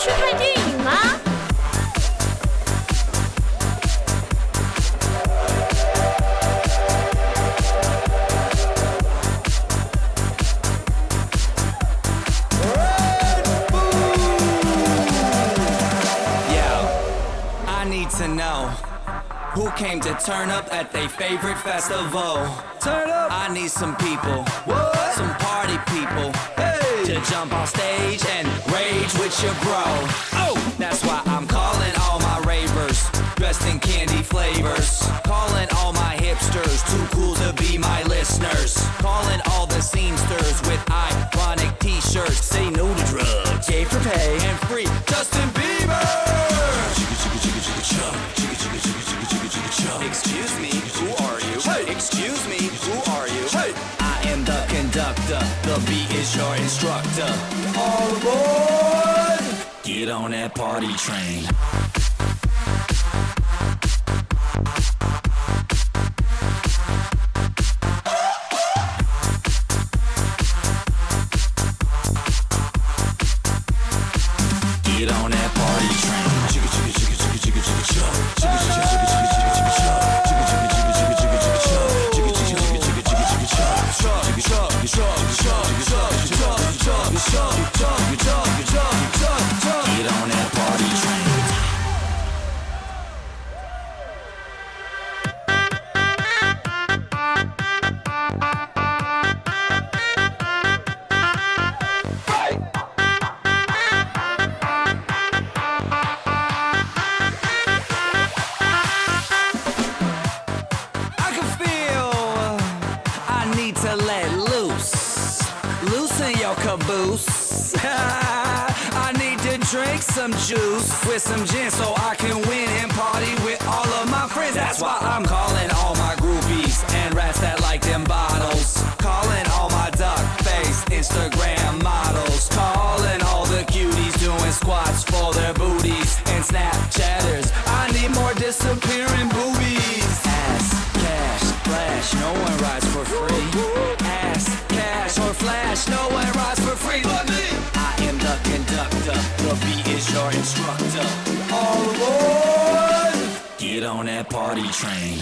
去看电影吗？I need to know who came to turn up at their favorite festival. Turn up. I need some people, what? Some party people, hey, to jump on stage and rage with your bro. Oh, that's why I'm calling all my ravers, dressed in candy flavors. Calling all my hipsters, too cool to be my listeners. Calling all the scenesters with ironic t-shirts. Say no to drugs, gay for pay, and free Justin Bieber. Excuse me, who are you? Hey. Excuse me, who are you? Hey. I am the conductor, the beat is your instructor. All aboard! Get on that party train. Get on that party train. Chicka chicka chicka chicka chicka chicka chug. Chicka chicka chicka chicka chicka chicka chug. Chicka chicka chicka chicka chicka chicka chug. Chicka chicka chicka chicka chicka chicka chug. Chug chug chug chug chug chug chug. Get on that party train. To let loose, loosen your caboose. I need to drink some juice with some gin so I can win and party with all of my friends. That's why I'm calling all my groupies and rats that like them bottles. Calling all my duck-faced Instagram models. Calling all the cuties doing squats for their booties and Snapchatters. I need more disappearing boobies. Ass, cash, flash, no one rides for free. Ass, cash, or flash, no one rides for free but me. I am the conductor, the beat is your instructor. All aboard! Get on that party train.